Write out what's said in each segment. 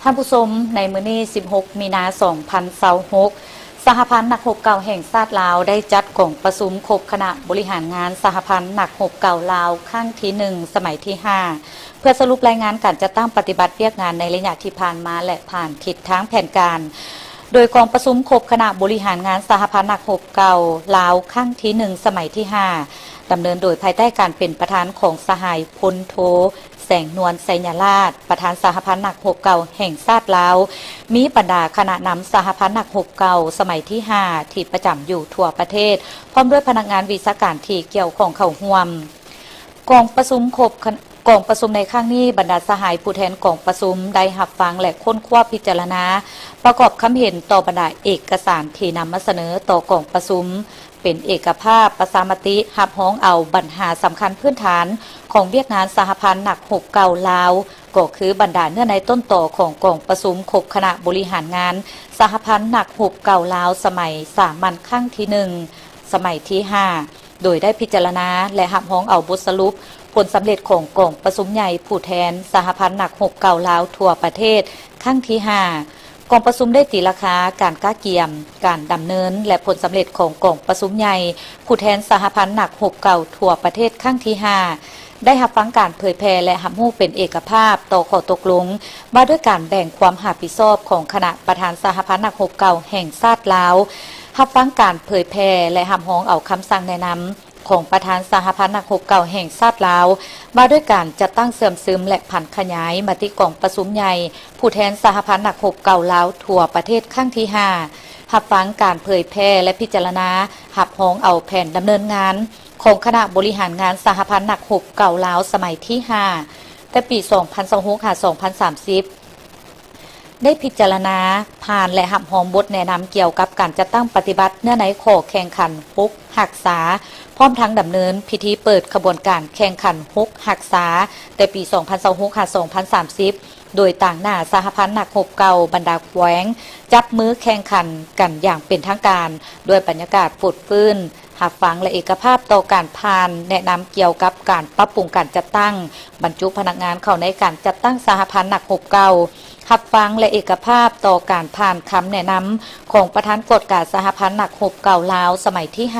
ท่านผู้ชมในมื้อนี้16 มีนาคม 2026 สหพันธ์นักรบเก่าแห่งชาติลาวได้จัดกล่องประชุมครบคณะบริหารงานสหพันธ์นักรบเก่าลาวครั้งที่ 1 สมัยที่ 5 เพื่อสรุปรายงานการจัดตั้งปฏิบัติเวียกงานในระยะที่ผ่านมาและผ่านทิศทางแผนการโดยกองประชุมครบคณะบริหารงานสหพันธ์นักรบเก่าลาวครั้งที่ 1 สมัยที่ 5 ดำเนินโดยภายใต้การเป็นประธานของสหายพลโทแสงนวลไสยราชประธานสหพันธ์นักรบเก่าแห่งชาติลาวมีบรรดาคณะนำสหพันธ์นักรบเก่าสมัยที่ 5 ที่ประจำอยู่ทั่วประเทศพร้อมด้วยพนักงานวิชาการที่เกี่ยวข้องเข้าร่วมกองประชุมในครั้งนี้บรรดาสหายผู้แทนกองประชุมได้รับฟังและค้นคว้าพิจารณาประกอบคำเห็นต่อบรรดาเอกสารที่นำมาเสนอต่อกองประชุมเป็นเอกภาพประชามติรับร้องเอาปัญหาสำคัญพื้นฐานของเวียกงานสหพันธ์นักรบเก่าลาวก็คือบรรดาเนื้อในต้นต่อของกองประชุมครบคณะบริหารงานสหพันธ์นักรบเก่าลาวสมัยสามัญครั้งที่ 1 สมัยที่ 5 โดยได้พิจารณาและรับร้องเอาบทสรุปผลสำเร็จของกองประชุมใหญ่ผู้แทนสหพันธ์นักรบเก่าลาวทั่วประเทศครั้งที่ 5กองประชุมได้ตีราคาการก้าเกียมการดำเนินและผลสำเร็จของกองประชุมใหญ่ผู้แทนสหพันธ์นักรบเก่าทั่วประเทศครั้งที่ 5 ได้รับฟังการเผยแพร่และรับรู้เป็นเอกภาพต่อข้อตกลงมาด้วยการแบ่งความรับผิดชอบของคณะประธานสหพันธ์นักรบเก่าแห่งชาติลาวรับฟังการเผยแพร่และรับร้องเอาคำสั่งแนะนำของประธานสหพันธ์นักรบเก่าแห่งชาติลาวมาด้วยการจัดตั้งเสริมซึมและผันขยายมติกองประชุมใหญ่ผู้แทนสหพันธ์นักรบเก่าลาวทั่วประเทศครั้งที่ 5 รับฟังการเผยแพร่และพิจารณารับร้องเอาแผนดำเนินงานของคณะบริหารงานสหพันธ์นักรบเก่าลาวสมัยที่ 5 แต่ปี 2026-2030ได้พิจารณาผ่านและรับรองบทแนะนำเกี่ยวกับการจัดตั้งปฏิบัติเนื้อในข้อแข่งขันฮกหักษาพร้อมทั้งดำเนินพิธีเปิดขบวนการแข่งขันฮกหักษาแต่ปี 2026-2030 โดยต่างหน้าสหพันธ์นักรบเก่าบรรดาแขวงจับมือแข่งขันกันอย่างเป็นทางการด้วยบรรยากาศฝุดฟื้นรับฟังและเอกภาพต่อการผ่านแนะนำเกี่ยวกับการปรับปรุงการจัดตั้งบรรจุพนักงานเข้าในการจัดตั้งสหพันธ์นักรบเก่ารับฟังและเอกภาพต่อการผ่านคำแนะนำของประธานกฎการสหพันธ์นักรบเก่าลาวสมัยที่ 5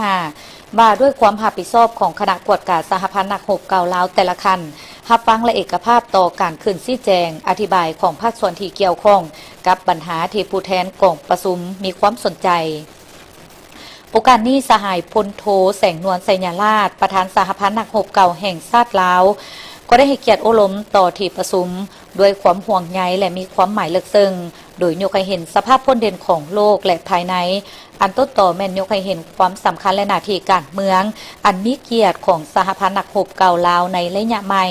ว่าด้วยความรับผิดชอบของคณะกฎการสหพันธ์นักรบเก่าลาวแต่ละคันรับฟังและเอกภาพต่อการขึ้นชี้แจงอธิบายของภาคส่วนที่เกี่ยวข้องกับปัญหาที่ผู้แทนกองประชุมมีความสนใจโอกาสนี้สหายพลโทแสงนวลไสยราชประธานสหพันธ์นักรบเก่าแห่งชาติลาวก็ได้ให้เกียรติอบรมต่อที่ประชุมด้วยความห่วงใยและมีความหมายลึกซึ้งโดยยกให้เห็นสภาพพ้นเด่นของโลกและภายในอันต้นต่อแม่นยกให้เห็นความสำคัญและหน้าที่การเมืองอันมีเกียรติของสหพันธ์นักรบเก่าลาวในระยะใหม่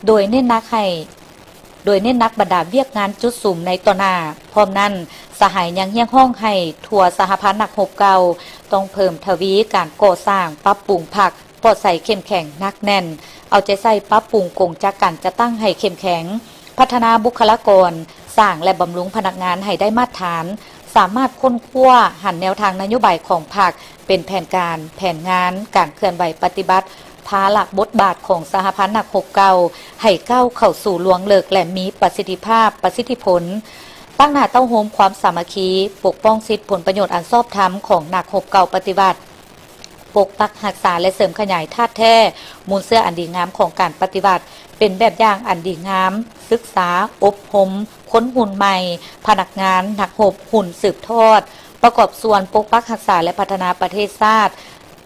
โดยเน้นนักบรรดาเวียกงานจุดสุ่มในต่อหน้าพร้อมนั้นสหายยังเฮี้ยงห้องให้ทั่วสหพันธ์นักรบเก่าต้องเพิ่มทวีการก่อสร้างปรับปรุงผักปลอดใส่เข้มแข็งนักแน่นเอาใจใส่ปรับปรุงกงจักการจะตั้งให้เข้มแข็งพัฒนาบุคลากรสร้างและบำรุงพนักงานให้ได้มาตรฐานสามารถค้นคว้าหันแนวทางนโยบายของพรรคเป็นแผนการแผนงานการเคลื่อนไหวปฏิบัติภาระบทบาทของสหพันธ์นักรบเก่าให้ก้าวเข้าสู่ลวงเลิกและมีประสิทธิภาพประสิทธิผลตั้งหน้าเต้าโฮมความสามัคคีปกป้องสิทธิผลประโยชน์อันชอบธรรมของนักรบเก่าปฏิบัติปกปักรักษาและเสริมขยายธาตุแท้มูลเสื้ออันดีงามของการปฏิบัติเป็นแบบอย่างอันดีงามศึกษาอบรมค้นหุ่นใหม่พนักงานนักรบหุ่นสืบทอดประกอบส่วนปกปักรักษาและพัฒนาประเทศชาติ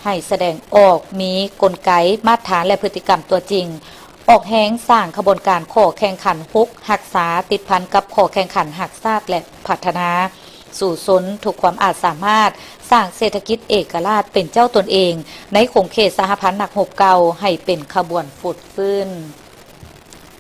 ให้แสดงออกมีกลไกมาตรฐานและพฤติกรรมตัวจริงออกแห่งสร้างขบวนการข้อแข่งขันฮกหักษาติดพันกับข้อแข่งขันหักชาติและพัฒนาสู่สนถูกความอาจสามารถสร้างเศรษฐกิจเอกราชเป็นเจ้าตนเองในขงเขตสหพันธ์นักรบเก่าให้เป็นขบวนฝุดฟื้น